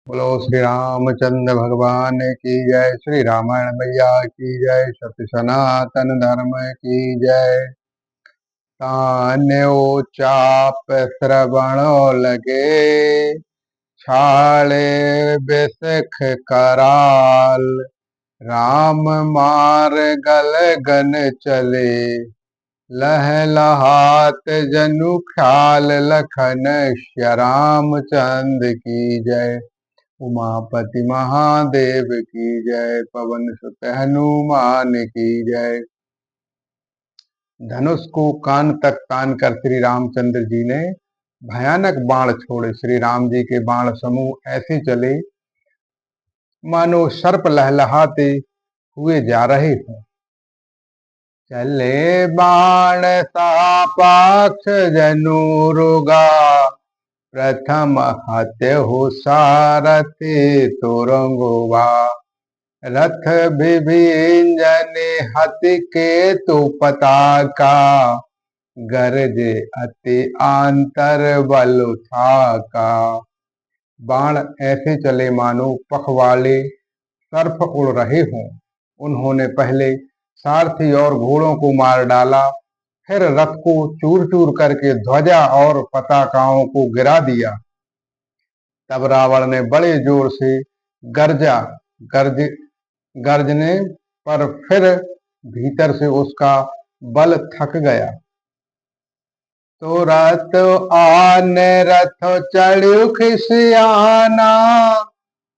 बोलो श्री रामचंद्र भगवान की जय। श्री रामायण मैया की जय। सत्य सनातन धर्म की जय। तान्यो चाप श्रवणो लगे, छाले बेसख कराल। राम मार गल गन चले, लह लहात जनु ख्याल। लखन श्या रामचंद्र की जय। उमापति महादेव की जय। पवन सुत हनुमान की जय। धनुष को कान तक तान कर श्री रामचंद्र जी ने भयानक बाण छोड़े। श्री राम जी के बाण समूह ऐसे चले मानो सर्प लहलहाते हुए जा रहे हों। चले बाण सापाक्ष जनु रुगा, प्रथम हत्यहु सारथि तुरंगवा। रथ विभीजन हति केतु पताका, गरजे अति आंतर बल थाका। बाण ऐसे चले मानो पखवाले सर्प उड़ रहे हों। उन्होंने पहले सारथी और घोड़ों को मार डाला, फिर रथ को चूर चूर करके ध्वजा और पताकाओं को गिरा दिया। तब रावण ने बड़े जोर से गर्जा। गर्जने पर फिर भीतर से उसका बल थक गया। तो रथ आन रथ चढ़्यु खिसियाना,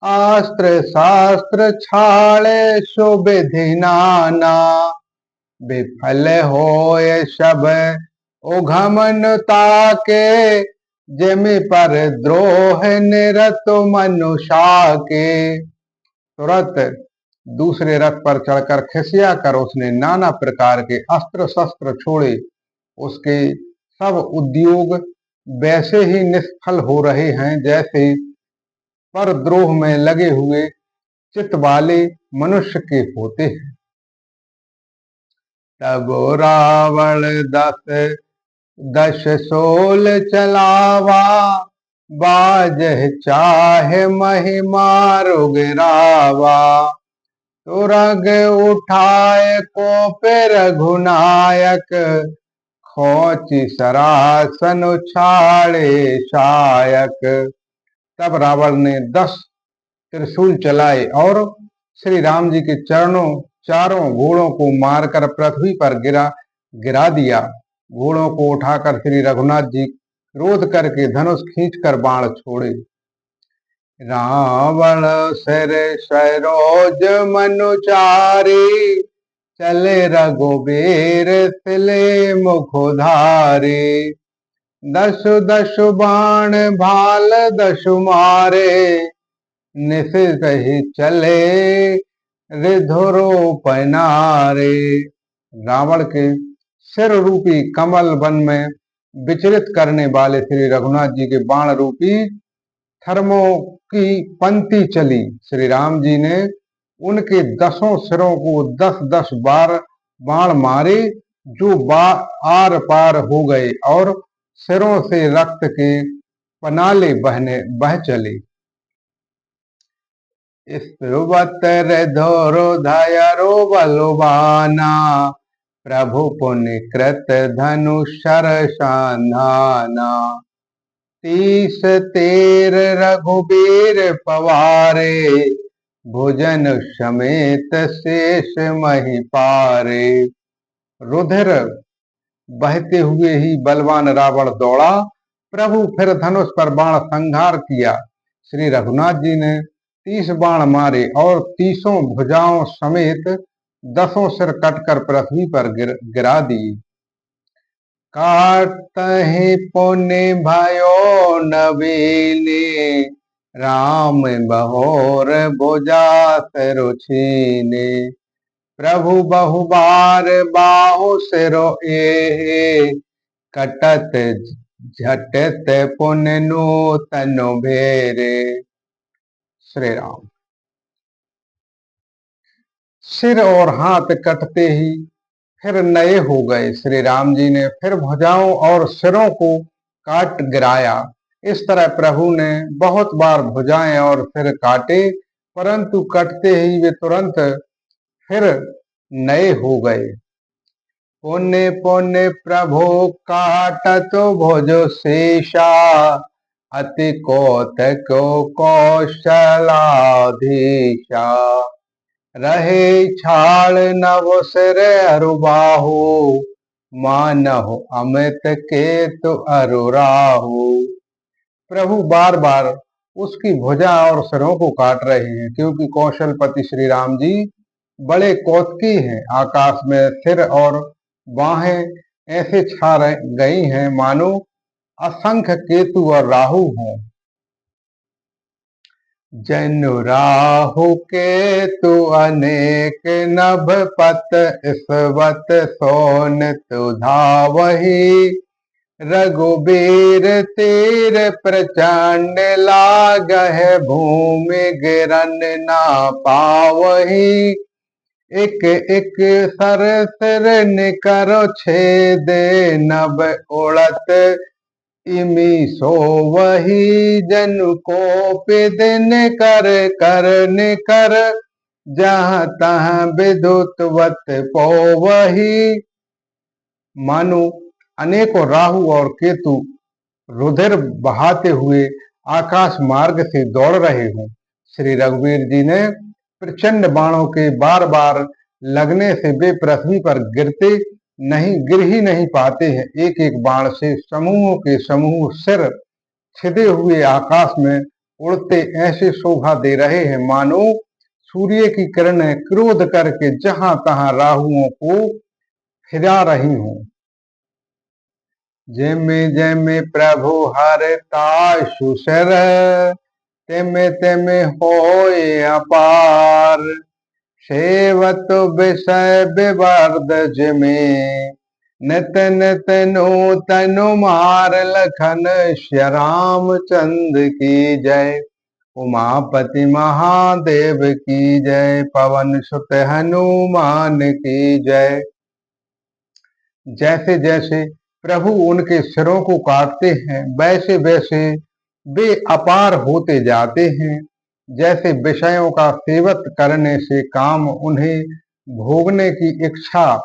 अस्त्र शास्त्र छाड़े सुविधि नाना। विफल होय सब उघमन ताके, जिमि पर द्रोह निरत मनुषा के। तुरंत दूसरे रथ पर चढ़कर खिसिया कर उसने नाना प्रकार के अस्त्र शस्त्र छोड़े। उसके सब उद्योग वैसे ही निष्फल हो रहे हैं जैसे पर द्रोह में लगे हुए चित्त वाले मनुष्य के होते हैं। तब रावण दश सोल चलावा, बाजह चाहे महिमारु गिरावा। तुरग उठाए कोपे रघुनायक, खोची सरासन छाड़े शायक। तब रावण ने 10 त्रिशूल चलाए और श्री राम जी के चारों घोड़ों को मारकर पृथ्वी पर गिरा दिया। घोड़ों को उठाकर श्री रघुनाथ जी क्रोध करके धनुष खींचकर बाण छोड़े। रावण सिर सरोज मनुचारी, चले रघुबीर तिले मुखधारी। दसु दसु बाण भाल दसु मारे, निशित ही चले रिधुरो पनारे। रावण के सिर रूपी कमल वन में विचरित करने वाले श्री रघुनाथ जी के बाण रूपी थर्मों की पंक्ति चली। श्री राम जी ने उनके 10 सिरों को 10-10 बार बाण मारे, जो आर पार हो गए और सिरों से रक्त के पनाले बह चले। धोरो धयरो बलवाना, प्रभु पुण्य कृत धनु शर संधाना। 30 तेर रघुबीर पवारे, भुजन समेत शेष मही पारे। रुधिर बहते हुए ही बलवान रावण दौड़ा। प्रभु फिर धनुष पर बाण संहार किया। श्री रघुनाथ जी ने 30 बाण मारे और 30 भुजाओं समेत 10 सिर कटकर पृथ्वी पर गिरा दिए। काटहि पुण्य भयो नवीने, राम बहोर भुजा सिरु छीने। प्रभु बहुबार बाहु सिरो एहे, कटत झटत पुण्य नूतन भेरे। श्री राम। सिर और हाथ कटते ही फिर नए हो गए। श्री राम जी ने फिर भुजाओं और सिरों को काट गिराया। इस तरह प्रभु ने बहुत बार भुजाएं और सिर काटे, परंतु कटते ही वे तुरंत फिर नए हो गए। पुण्य पुण्य प्रभु काटत भुज शेषा, अति कौतको कौशलाधीशा। रहे छाड़ नव सिर अरुबाहु, मानहु अमित केतु अरुराहु। प्रभु बार बार उसकी भुजा और सिरों को काट रहे हैं, क्योंकि कौशलपति श्री राम जी बड़े कौतकी हैं। आकाश में सिर और बाहें ऐसे छा गई हैं मानो असंख्य केतु और राहु हों। जनु राहु केतु अनेक नभ पत, इसवत सोन तुधावही। रघुबीर तीर प्रचंड लागह, भूमि गिरन ना पावही। एक एक सर सिर निकर छेदे, नभ उड़त इमी सो वही। जनु को दिन कर कर निकर, जहाँ तहाँ विद्युतवत पो वही। मानो अनेकों राहु और केतु रुधिर बहाते हुए आकाश मार्ग से दौड़ रहे हों। श्री रघुवीर जी ने प्रचंड बाणों के बार बार लगने से वे पृथ्वी पर गिर ही नहीं पाते हैं। एक एक बाण से समूहों के समूह सिर छिदे हुए आकाश में उड़ते ऐसे शोभा दे रहे हैं मानो सूर्य की किरणें क्रोध करके जहां तहां राहुओं को फिरा रही हों। जेमे जेमे प्रभु हरताशु सिर, तेमे तेमे होए अपार। सेवत विषय विवर्ध जिमे, नित नित नूतन मार। लखन श्री रामचंद्र की जय, उमापति महादेव की जय। पवन सुत हनुमान की जय। जैसे जैसे प्रभु उनके सिरों को काटते हैं, वैसे वैसे वे अपार होते जाते हैं। जैसे विषयों का सेवन करने से काम उन्हें भोगने की इच्छा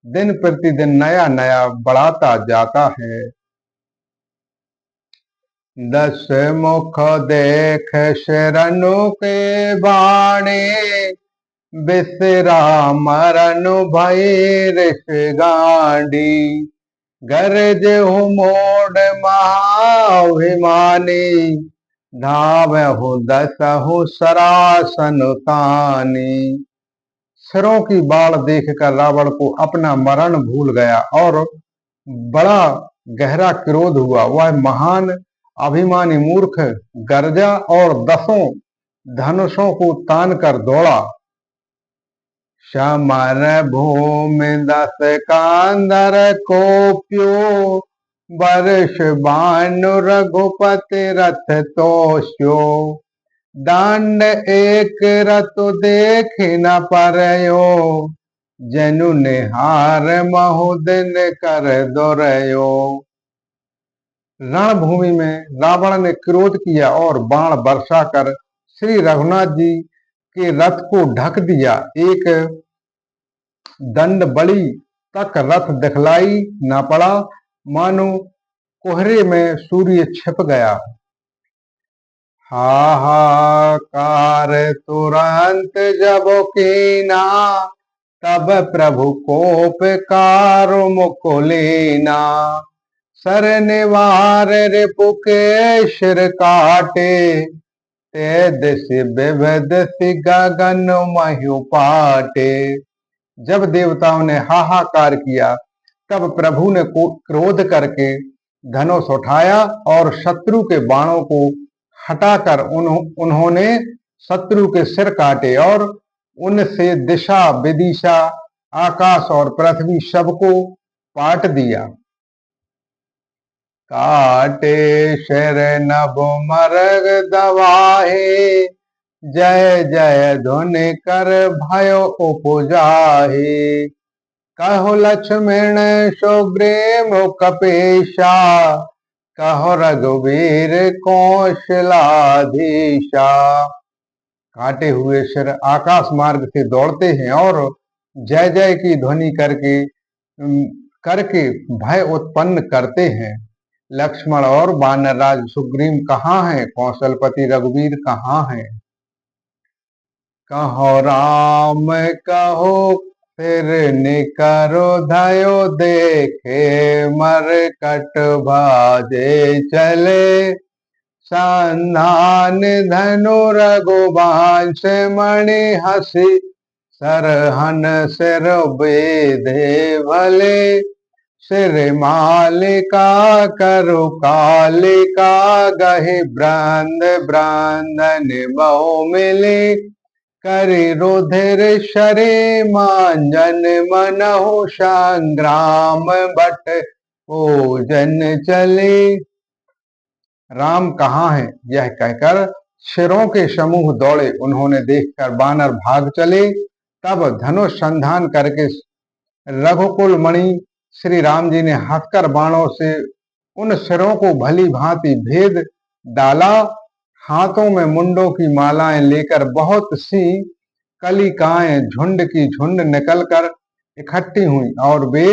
दिन प्रतिदिन नया नया बढ़ाता जाता है। दस मुख देख शरणु के बाणे, विश्राम रनु भय ऋष गांडी। गरज हो मोड़ महाभिमानी, धावहु दसहु सरासन तानी। सिरों की बाढ़ देखकर रावण को अपना मरण भूल गया और बड़ा गहरा क्रोध हुआ। वह महान अभिमानी मूर्ख गर्जा और 10 धनुषों को तान कर दौड़ा। समर भूमि 10 कांधर कोप्यो, वर्ष भानु रघुपति रथ तोष्यो। दंड एक रतु देख न परयो, जनु निहार महुदिन कर दोरयो। रणभूमि में रावण ने क्रोध किया और बाण वर्षा कर श्री रघुनाथ जी के रथ को ढक दिया। एक दंड बड़ी तक रथ दिखलाई न पड़ा, मानो कोहरे में सूर्य छिप गया। हाहाकार तुरंत जब कीना, तब प्रभु कोप कारो मुकुलीना। सर निवार रिपु के सिर काटे, ते दिश विविध सी गगन मह्यु पाटे। जब देवताओं ने हाहाकार किया, तब प्रभु ने क्रोध करके धनुष उठाया और शत्रु के बाणों को हटाकर उन्होंने शत्रु के सिर काटे और उनसे दिशा विदिशा आकाश और पृथ्वी सबको पाट दिया। काटे सिर नभ मरग दवाहे, जय जय ध्वनि कर भयो उपजाहे। कहो लक्ष्मण सुग्रीव कपीसा, कहो रघुवीर कौशलाधीशा। काटे हुए सिर आकाश मार्ग से दौड़ते हैं और जय जय की ध्वनि करके भय उत्पन्न करते हैं। लक्ष्मण और वानरराज सुग्रीव कहाँ हैं? कौशलपति रघुवीर कहाँ हैं? कहो राम कहो फिर निकरो भयो देखे मरकट भाजे चले संधान धनु रघुवंश मणि हसी सरहन सिर बेधे भले सिर मालिका करु कालिका गहि ब्रांद ब्रांदन बहु मिली करि रुधिर शरे मांजन मनहु संग्राम बट पूजन चले। राम कहाँ है? यह कहकर सिरों के समूह दौड़े। उन्होंने देखकर वानर भाग चले। तब धनुष संधान करके रघुकुल मणि श्री राम जी ने हंसकर बाणों से उन सिरों को भली भांति भेद डाला। हाथों में मुंडों की मालाएं लेकर बहुत सी कलिकाएं झुंड की झुंड निकलकर इकट्ठी हुई और वे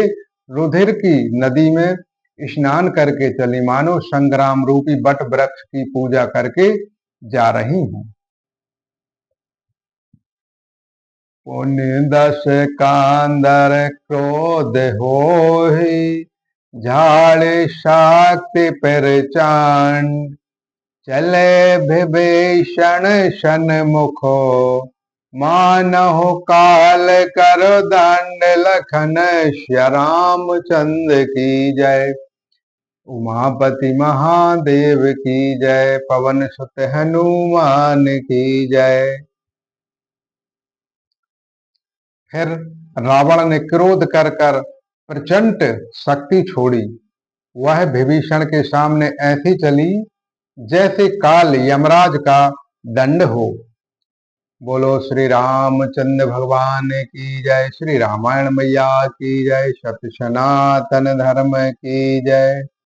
रुधिर की नदी में स्नान करके चली, मानो संग्राम रूपी बट वृक्ष की पूजा करके जा रही हूं। पुण्य दस कांदर क्रोध होहि झाड़े शक्ति पहचान चले विभीषण सन्मुखो मानहु काल करो दंड लखन श्री रामचंद्र की जय। उमापति महादेव की जय। पवन सुत हनुमान की जय। फिर रावण ने क्रोध कर कर प्रचंड शक्ति छोड़ी। वह विभीषण के सामने ऐसी चली जैसे काल यमराज का दंड हो। बोलो श्री रामचंद्र भगवान की जय। श्री रामायण मैया की जय। सत्य सनातन धर्म की जय।